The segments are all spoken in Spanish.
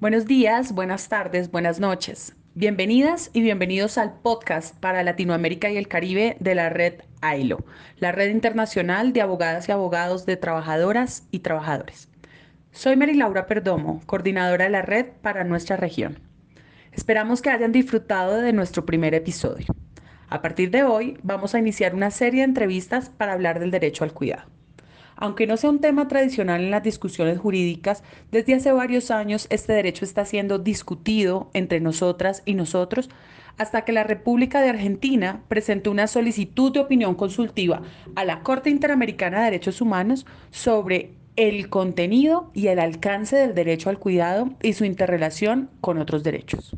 Buenos días, buenas tardes, buenas noches. Bienvenidas y bienvenidos al podcast para Latinoamérica y el Caribe de la red AILO, la red internacional de abogadas y abogados de trabajadoras y trabajadores. Soy Mary Laura Perdomo, coordinadora de la red para nuestra región. Esperamos que hayan disfrutado de nuestro primer episodio. A partir de hoy vamos a iniciar una serie de entrevistas para hablar del derecho al cuidado. Aunque no sea un tema tradicional en las discusiones jurídicas, desde hace varios años este derecho está siendo discutido entre nosotras y nosotros hasta que la República de Argentina presentó una solicitud de opinión consultiva a la Corte Interamericana de Derechos Humanos sobre el contenido y el alcance del derecho al cuidado y su interrelación con otros derechos.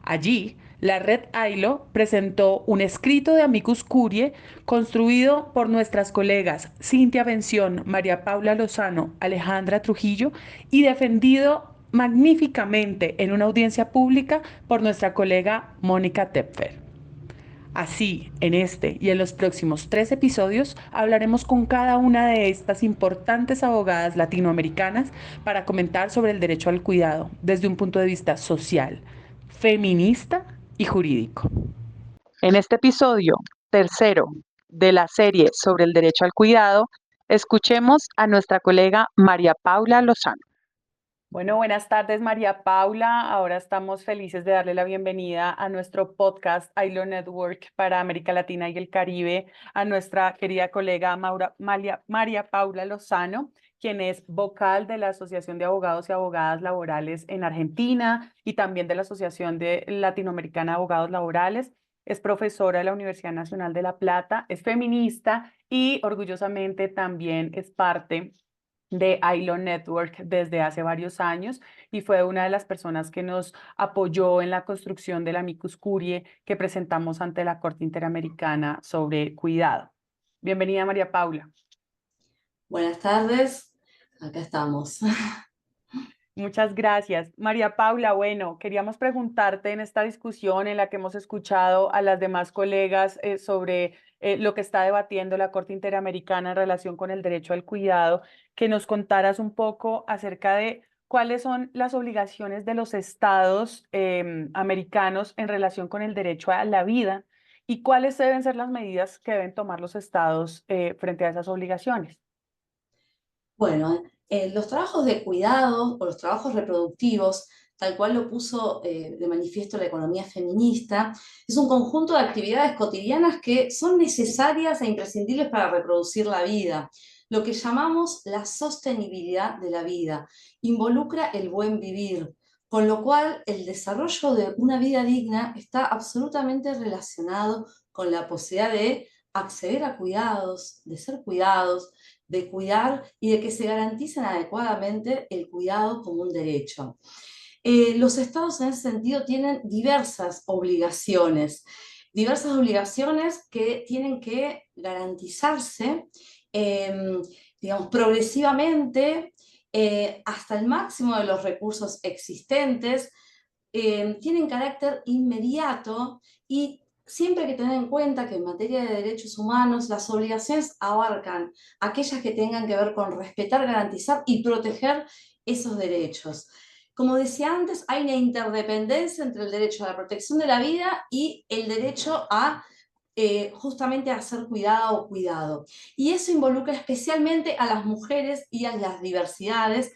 Allí, la red AILO presentó un escrito de Amicus Curiae construido por nuestras colegas Cintia Bención, María Paula Lozano, Alejandra Trujillo y defendido magníficamente en una audiencia pública por nuestra colega Mónica Tepfer. Así, en este y en los próximos 3 episodios hablaremos con cada una de estas importantes abogadas latinoamericanas para comentar sobre el derecho al cuidado desde un punto de vista social, feminista y jurídico. En este episodio, tercero de la serie sobre el derecho al cuidado, escuchemos a nuestra colega María Paula Lozano. Bueno, buenas tardes, María Paula. Ahora estamos felices de darle la bienvenida a nuestro podcast ILO Network para América Latina y el Caribe, a nuestra querida colega María Paula Lozano, quien es vocal de la Asociación de Abogados y Abogadas Laborales en Argentina y también de la Asociación de Latinoamericana de Abogados Laborales. Es profesora de la Universidad Nacional de La Plata, es feminista y orgullosamente también es parte de ILO Network desde hace varios años y fue una de las personas que nos apoyó en la construcción del Amicus Curiae que presentamos ante la Corte Interamericana sobre cuidado. Bienvenida, María Paula. Buenas tardes, acá estamos. Muchas gracias. María Paula, bueno, queríamos preguntarte en esta discusión en la que hemos escuchado a las demás colegas sobre lo que está debatiendo la Corte Interamericana en relación con el derecho al cuidado, que nos contaras un poco acerca de cuáles son las obligaciones de los estados americanos en relación con el derecho a la vida y cuáles deben ser las medidas que deben tomar los estados frente a esas obligaciones. Bueno, los trabajos de cuidado o los trabajos reproductivos, tal cual lo puso de manifiesto la economía feminista, es un conjunto de actividades cotidianas que son necesarias e imprescindibles para reproducir la vida. Lo que llamamos la sostenibilidad de la vida involucra el buen vivir, con lo cual el desarrollo de una vida digna está absolutamente relacionado con la posibilidad de acceder a cuidados, de ser cuidados, de cuidar y de que se garanticen adecuadamente el cuidado como un derecho. Los estados en ese sentido tienen diversas obligaciones que tienen que garantizarse, eh, digamos, progresivamente hasta el máximo de los recursos existentes, tienen carácter inmediato y siempre hay que tener en cuenta que en materia de derechos humanos las obligaciones abarcan aquellas que tengan que ver con respetar, garantizar y proteger esos derechos. Como decía antes, hay una interdependencia entre el derecho a la protección de la vida y el derecho a justamente a ser cuidada o cuidado. Y eso involucra especialmente a las mujeres y a las diversidades,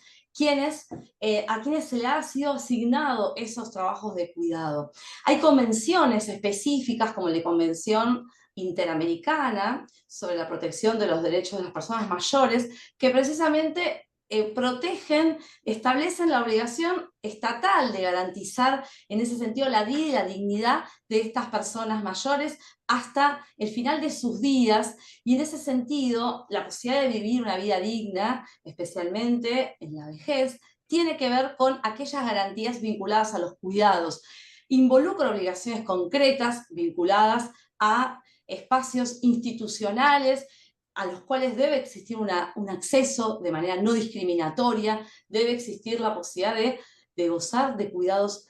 a quienes se le ha sido asignado esos trabajos de cuidado. Hay convenciones específicas, como la Convención Interamericana sobre la protección de los derechos de las personas mayores, que precisamente protegen, establecen la obligación estatal de garantizar en ese sentido la vida y la dignidad de estas personas mayores hasta el final de sus días, y en ese sentido la posibilidad de vivir una vida digna, especialmente en la vejez, tiene que ver con aquellas garantías vinculadas a los cuidados. Involucra obligaciones concretas vinculadas a espacios institucionales a los cuales debe existir un acceso de manera no discriminatoria, debe existir la posibilidad de gozar de cuidados,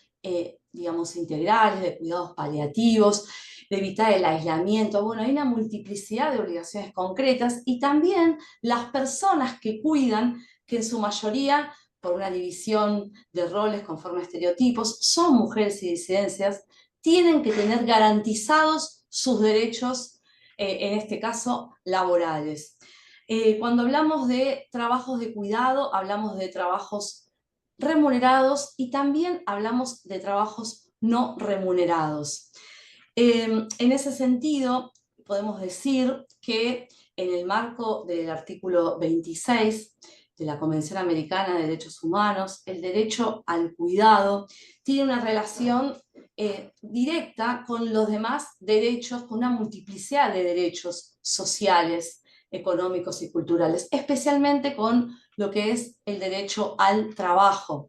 digamos, integrales, de cuidados paliativos, de evitar el aislamiento. Bueno, hay una multiplicidad de obligaciones concretas y también las personas que cuidan, que en su mayoría por una división de roles conforme a estereotipos, son mujeres y disidencias, tienen que tener garantizados sus derechos, en este caso, laborales. Cuando hablamos de trabajos de cuidado, hablamos de trabajos remunerados y también hablamos de trabajos no remunerados. En ese sentido, podemos decir que en el marco del artículo 26 de la Convención Americana de Derechos Humanos, el derecho al cuidado tiene una relación directa con los demás derechos, con una multiplicidad de derechos sociales, económicos y culturales, especialmente con lo que es el derecho al trabajo.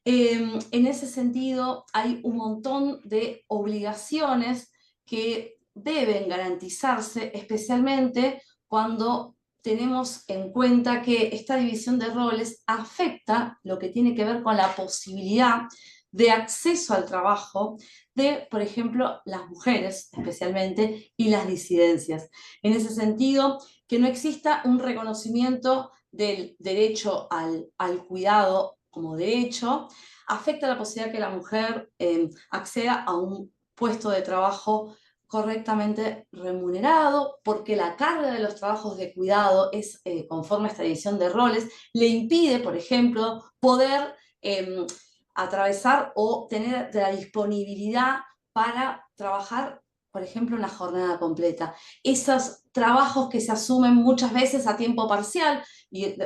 En ese sentido, hay un montón de obligaciones que deben garantizarse, especialmente cuando tenemos en cuenta que esta división de roles afecta lo que tiene que ver con la posibilidad de acceso al trabajo de, por ejemplo, las mujeres especialmente y las disidencias. En ese sentido, que no exista un reconocimiento del derecho al cuidado como derecho, afecta la posibilidad que la mujer acceda a un puesto de trabajo correctamente remunerado, porque la carga de los trabajos de cuidado es, conforme a esta división de roles, le impide, por ejemplo, poder atravesar o tener la disponibilidad para trabajar, por ejemplo, una jornada completa. Esos trabajos que se asumen muchas veces a tiempo parcial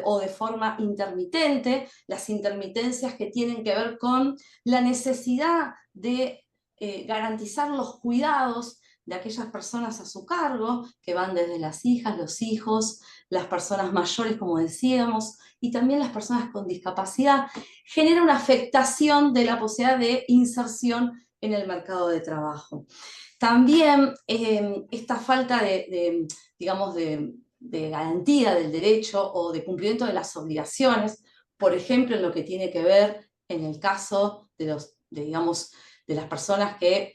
o de forma intermitente, las intermitencias que tienen que ver con la necesidad de garantizar los cuidados de aquellas personas a su cargo, que van desde las hijas, los hijos, las personas mayores, como decíamos, y también las personas con discapacidad, genera una afectación de la posibilidad de inserción en el mercado de trabajo. También esta falta digamos, de garantía del derecho o de cumplimiento de las obligaciones, por ejemplo, en lo que tiene que ver en el caso digamos, de las personas que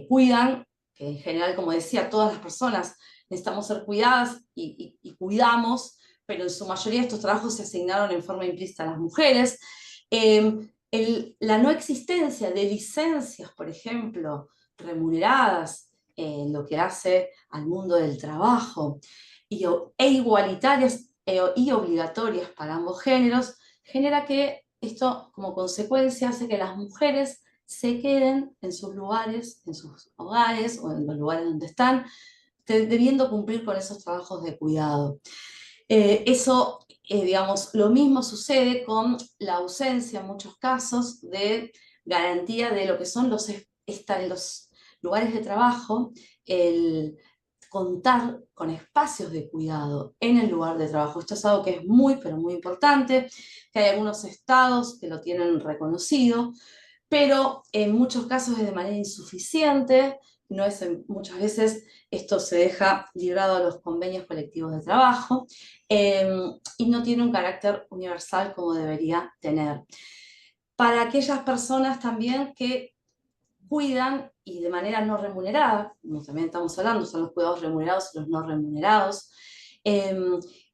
cuidan, que en general, como decía, todas las personas necesitamos ser cuidadas y cuidamos, pero en su mayoría estos trabajos se asignaron en forma implícita a las mujeres. La no existencia de licencias, por ejemplo, remuneradas en lo que hace al mundo del trabajo e igualitarias y obligatorias para ambos géneros, genera que esto como consecuencia hace que las mujeres se queden en sus lugares, en sus hogares o en los lugares donde están, debiendo cumplir con esos trabajos de cuidado. Digamos, lo mismo sucede con la ausencia en muchos casos de garantía de lo que son los lugares de trabajo, el contar con espacios de cuidado en el lugar de trabajo. Esto es algo que es muy, pero muy importante, que hay algunos estados que lo tienen reconocido, pero en muchos casos es de manera insuficiente, no es muchas veces esto se deja librado a los convenios colectivos de trabajo y no tiene un carácter universal como debería tener. Para aquellas personas también que cuidan y de manera no remunerada, como también estamos hablando, son los cuidados remunerados y los no remunerados,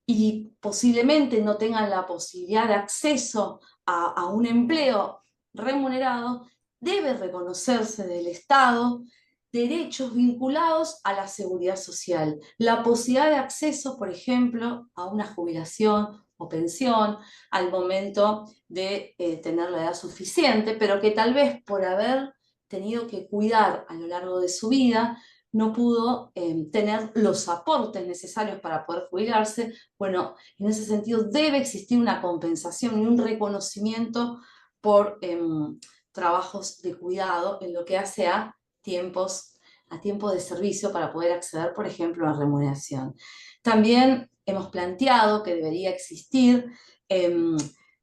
y posiblemente no tengan la posibilidad de acceso a un empleo remunerado, debe reconocerse del Estado derechos vinculados a la seguridad social. La posibilidad de acceso, por ejemplo, a una jubilación o pensión al momento de tener la edad suficiente, pero que tal vez por haber tenido que cuidar a lo largo de su vida, no pudo tener los aportes necesarios para poder jubilarse. Bueno, en ese sentido debe existir una compensación y un reconocimiento por trabajos de cuidado en lo que hace a tiempo de servicio para poder acceder, por ejemplo, a remuneración. También hemos planteado que debería existir,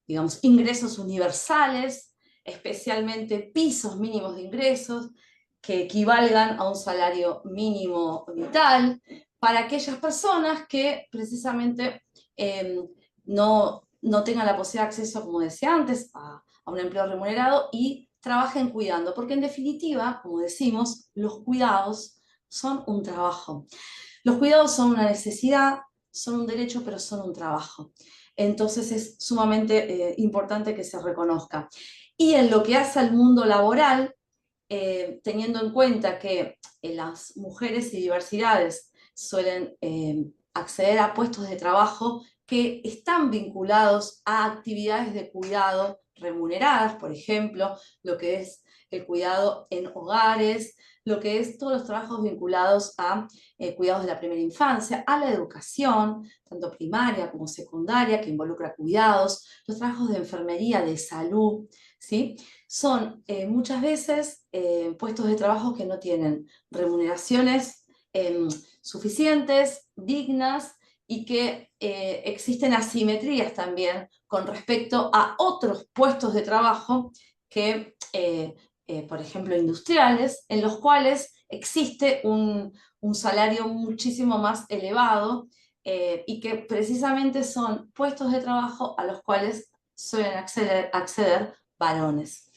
digamos, ingresos universales, especialmente pisos mínimos de ingresos que equivalgan a un salario mínimo vital para aquellas personas que precisamente no tengan la posibilidad de acceso, como decía antes, a un empleo remunerado y trabajen cuidando, porque en definitiva, como decimos, los cuidados son un trabajo. Los cuidados son una necesidad, son un derecho, pero son un trabajo. Entonces es sumamente importante que se reconozca. Y en lo que hace al mundo laboral, teniendo en cuenta que las mujeres y diversidades suelen acceder a puestos de trabajo que están vinculados a actividades de cuidado remuneradas, por ejemplo, lo que es el cuidado en hogares, lo que es todos los trabajos vinculados a cuidados de la primera infancia, a la educación, tanto primaria como secundaria, que involucra cuidados, los trabajos de enfermería, de salud, ¿sí? Son muchas veces puestos de trabajo que no tienen remuneraciones suficientes, dignas, y que existen asimetrías también con respecto a otros puestos de trabajo que, por ejemplo, industriales, en los cuales existe un salario muchísimo más elevado y que precisamente son puestos de trabajo a los cuales suelen acceder varones.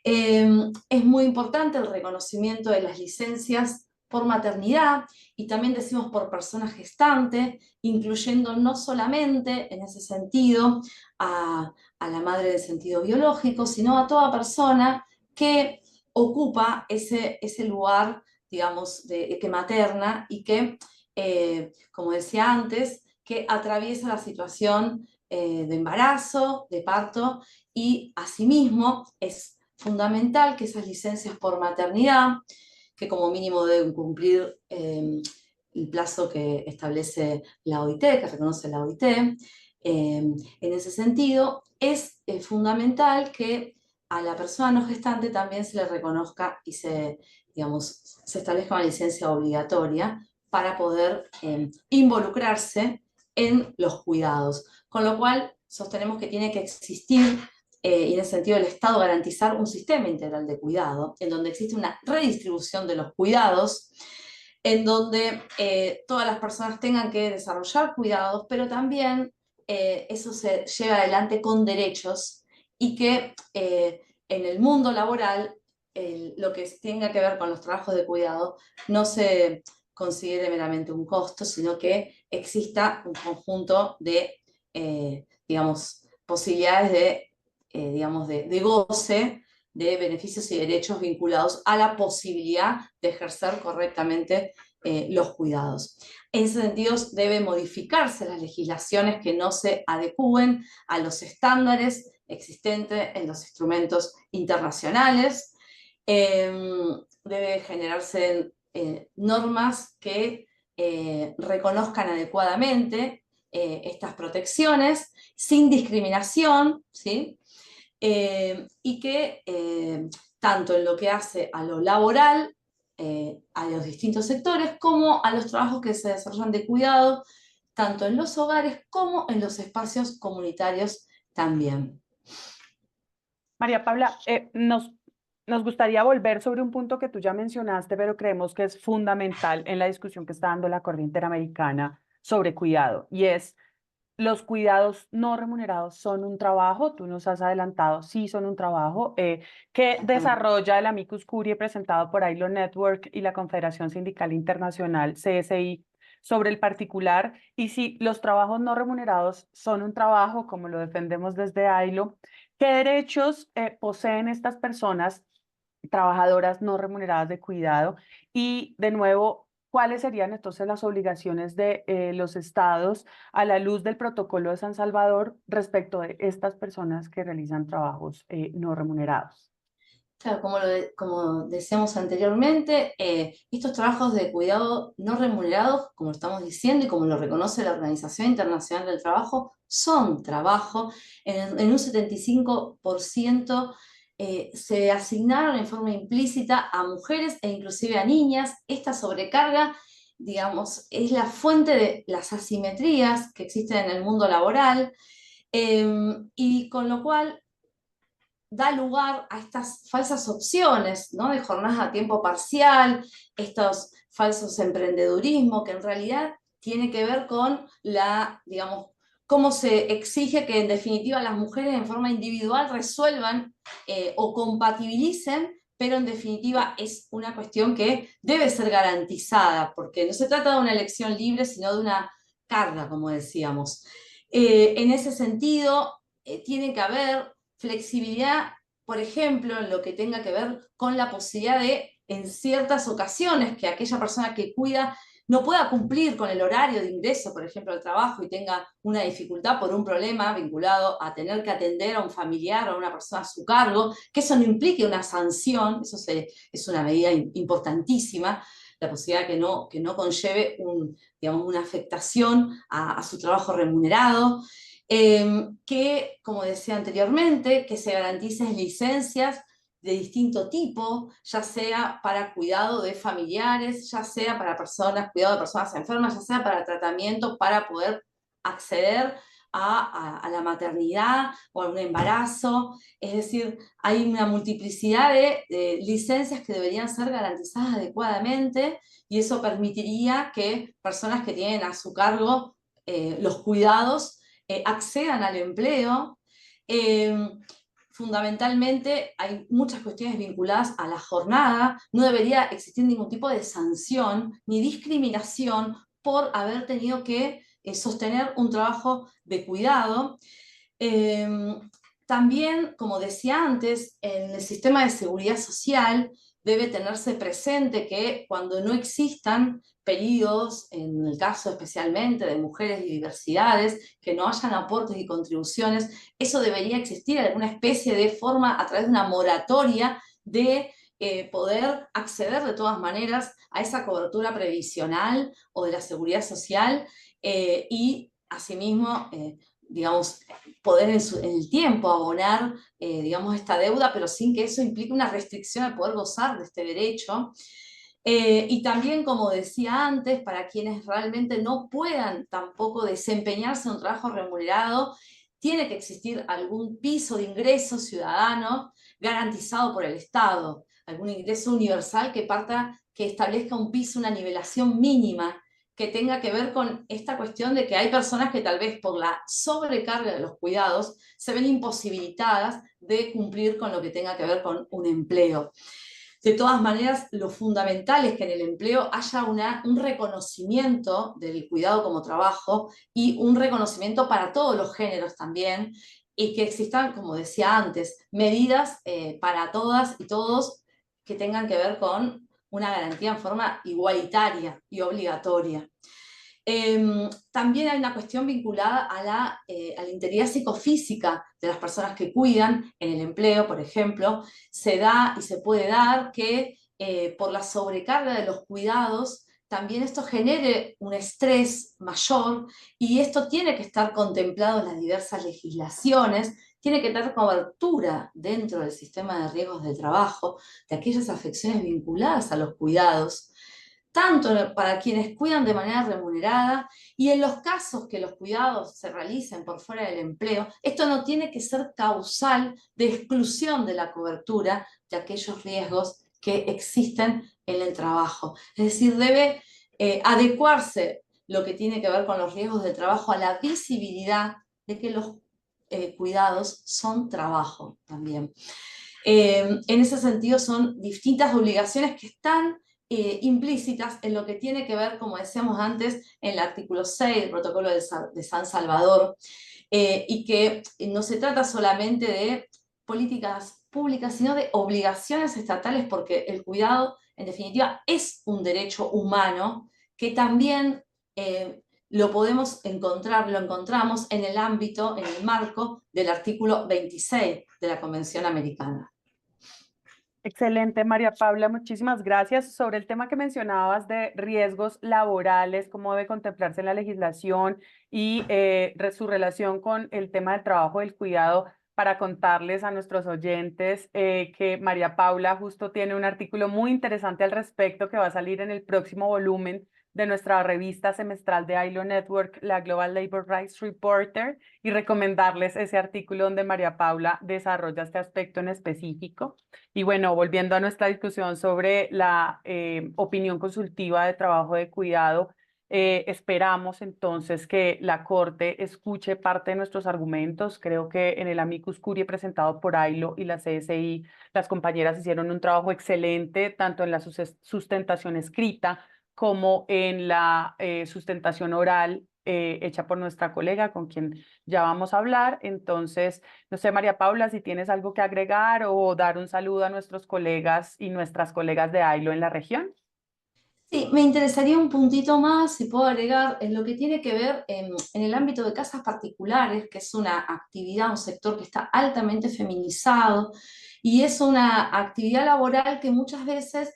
Es muy importante el reconocimiento de las licencias por maternidad y también decimos por persona gestante, incluyendo no solamente en ese sentido a la madre de sentido biológico, sino a toda persona que ocupa ese lugar, digamos, que materna y que, como decía antes, que atraviesa la situación de embarazo, de parto, y asimismo es fundamental que esas licencias por maternidad, que como mínimo deben cumplir el plazo que establece la OIT, que reconoce la OIT, en ese sentido, es fundamental que a la persona no gestante también se le reconozca y digamos, se establezca una licencia obligatoria para poder involucrarse en los cuidados. Con lo cual, sostenemos que tiene que existir y en ese sentido el Estado garantizar un sistema integral de cuidado, en donde existe una redistribución de los cuidados, en donde todas las personas tengan que desarrollar cuidados, pero también eso se lleva adelante con derechos y que en el mundo laboral lo que tenga que ver con los trabajos de cuidado no se considere meramente un costo, sino que exista un conjunto de, digamos, posibilidades digamos, de goce de beneficios y derechos vinculados a la posibilidad de ejercer correctamente los cuidados. En ese sentido, deben modificarse las legislaciones que no se adecúen a los estándares existentes en los instrumentos internacionales. Debe generarse normas que reconozcan adecuadamente estas protecciones sin discriminación, ¿sí? Y que tanto en lo que hace a lo laboral, a los distintos sectores, como a los trabajos que se desarrollan de cuidado, tanto en los hogares como en los espacios comunitarios también. María Paula, nos gustaría volver sobre un punto que tú ya mencionaste, pero creemos que es fundamental en la discusión que está dando la Corte Interamericana sobre cuidado, y es los cuidados no remunerados son un trabajo. Tú nos has adelantado, sí son un trabajo que desarrolla el Amicus Curiae presentado por ILO Network y la Confederación Sindical Internacional, CSI, sobre el particular, y si los trabajos no remunerados son un trabajo, como lo defendemos desde ILO, ¿qué derechos poseen estas personas trabajadoras no remuneradas de cuidado? Y de nuevo, ¿cuáles serían entonces las obligaciones de los estados a la luz del protocolo de San Salvador respecto de estas personas que realizan trabajos no remunerados? Claro, como decíamos anteriormente, estos trabajos de cuidado no remunerados, como estamos diciendo y como lo reconoce la Organización Internacional del Trabajo, son trabajo. En un 75% se asignaron en forma implícita a mujeres e inclusive a niñas. Esta sobrecarga, digamos, es la fuente de las asimetrías que existen en el mundo laboral, y con lo cual da lugar a estas falsas opciones, ¿no? De jornadas a tiempo parcial, estos falsos emprendedurismo, que en realidad tiene que ver con digamos, cómo se exige que en definitiva las mujeres en forma individual resuelvan o compatibilicen, pero en definitiva es una cuestión que debe ser garantizada, porque no se trata de una elección libre, sino de una carga, como decíamos. En ese sentido, tiene que haber flexibilidad, por ejemplo, en lo que tenga que ver con la posibilidad de, en ciertas ocasiones, que aquella persona que cuida no pueda cumplir con el horario de ingreso, por ejemplo, al trabajo y tenga una dificultad por un problema vinculado a tener que atender a un familiar o a una persona a su cargo, que eso no implique una sanción, es una medida importantísima, la posibilidad que no conlleve digamos, una afectación a su trabajo remunerado, que, como decía anteriormente, que se garanticen licencias de distinto tipo, ya sea para cuidado de familiares, ya sea para personas, cuidado de personas enfermas, ya sea para tratamiento, para poder acceder a la maternidad o a un embarazo. Es decir, hay una multiplicidad de licencias que deberían ser garantizadas adecuadamente y eso permitiría que personas que tienen a su cargo los cuidados accedan al empleo. Eh, Fundamentalmente hay muchas cuestiones vinculadas a la jornada. No debería existir ningún tipo de sanción ni discriminación por haber tenido que sostener un trabajo de cuidado. Eh, También, como decía antes, en el sistema de seguridad social debe tenerse presente que cuando no existan periodos, en el caso especialmente de mujeres y diversidades, que no hayan aportes y contribuciones, eso debería existir alguna especie de forma a través de una moratoria de poder acceder de todas maneras a esa cobertura previsional o de la seguridad social y asimismo, digamos, poder en el tiempo abonar, digamos, esta deuda, pero sin que eso implique una restricción al poder gozar de este derecho. Y también, como decía antes, para quienes realmente no puedan tampoco desempeñarse en un trabajo remunerado, tiene que existir algún piso de ingreso ciudadano garantizado por el Estado, algún ingreso universal que parta, que establezca un piso, una nivelación mínima que tenga que ver con esta cuestión de que hay personas que tal vez por la sobrecarga de los cuidados se ven imposibilitadas de cumplir con lo que tenga que ver con un empleo. De todas maneras, lo fundamental es que en el empleo haya un reconocimiento del cuidado como trabajo y un reconocimiento para todos los géneros también, y que existan, como decía antes, medidas para todas y todos que tengan que ver con una garantía en forma igualitaria y obligatoria. También hay una cuestión vinculada a la integridad psicofísica de las personas que cuidan en el empleo, por ejemplo. Se da y se puede dar que por la sobrecarga de los cuidados, también esto genere un estrés mayor y esto tiene que estar contemplado en las diversas legislaciones, tiene que tener cobertura dentro del sistema de riesgos del trabajo de aquellas afecciones vinculadas a los cuidados tanto para quienes cuidan de manera remunerada y en los casos que los cuidados se realicen por fuera del empleo, esto no tiene que ser causal de exclusión de la cobertura de aquellos riesgos que existen en el trabajo. Es decir, debe adecuarse lo que tiene que ver con los riesgos del trabajo a la visibilidad de que los cuidados son trabajo también. En ese sentido son distintas obligaciones que están implícitas en lo que tiene que ver, como decíamos antes, en el artículo 6 del protocolo de San Salvador, y que no se trata solamente de políticas públicas, sino de obligaciones estatales, porque el cuidado, en definitiva, es un derecho humano que también lo podemos encontrar, lo encontramos en el ámbito, en el marco del artículo 26 de la Convención Americana. Excelente, María Paula, muchísimas gracias. Sobre el tema que mencionabas de riesgos laborales, cómo debe contemplarse en la legislación y su relación con el tema del trabajo del cuidado, para contarles a nuestros oyentes que María Paula justo tiene un artículo muy interesante al respecto que va a salir en el próximo volumen de nuestra revista semestral de ILO Network, la Global Labor Rights Reporter, y recomendarles ese artículo donde María Paula desarrolla este aspecto en específico. Y bueno, volviendo a nuestra discusión sobre la opinión consultiva de trabajo de cuidado, esperamos entonces que la Corte escuche parte de nuestros argumentos. Creo que en el amicus curiae presentado por AILO y la CSI, las compañeras hicieron un trabajo excelente, tanto en la sustentación escrita como en la sustentación oral, hecha por nuestra colega con quien ya vamos a hablar. Entonces, no sé, María Paula, si tienes algo que agregar o dar un saludo a nuestros colegas y nuestras colegas de AILO en la región. Sí, me interesaría un puntito más, si puedo agregar, en lo que tiene que ver en el ámbito de casas particulares, que es una actividad, un sector que está altamente feminizado y es una actividad laboral que muchas veces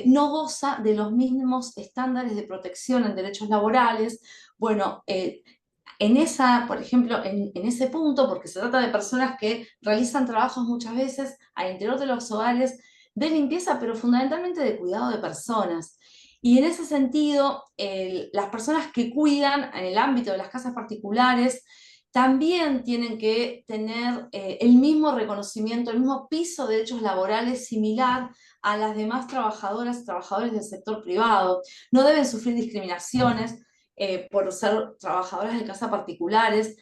no goza de los mismos estándares de protección en derechos laborales. Bueno, en esa, por ejemplo, en ese punto, porque se trata de personas que realizan trabajos muchas veces al interior de los hogares de limpieza, pero fundamentalmente de cuidado de personas. Y en ese sentido, las personas que cuidan en el ámbito de las casas particulares también tienen que tener el mismo reconocimiento, el mismo piso de derechos laborales similar a las demás trabajadoras y trabajadores del sector privado. No deben sufrir discriminaciones por ser trabajadoras de casa particulares.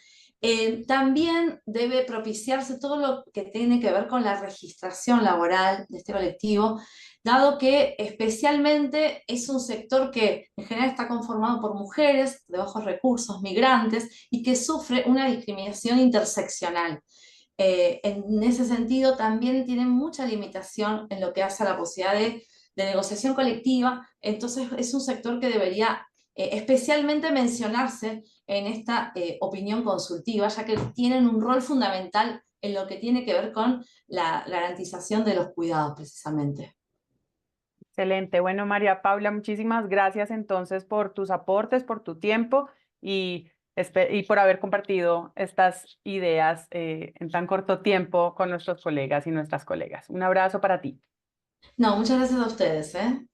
También debe propiciarse todo lo que tiene que ver con la registración laboral de este colectivo, dado que especialmente es un sector que en general está conformado por mujeres de bajos recursos, migrantes, y que sufre una discriminación interseccional. En ese sentido, también tienen mucha limitación en lo que hace a la posibilidad de negociación colectiva, entonces es un sector que debería especialmente mencionarse en esta opinión consultiva, ya que tienen un rol fundamental en lo que tiene que ver con la garantización de los cuidados, precisamente. Excelente. Bueno, María Paula, muchísimas gracias entonces por tus aportes, por tu tiempo y, y por haber compartido estas ideas en tan corto tiempo con nuestros colegas y nuestras colegas. Un abrazo para ti. No, muchas gracias a ustedes, ¿eh?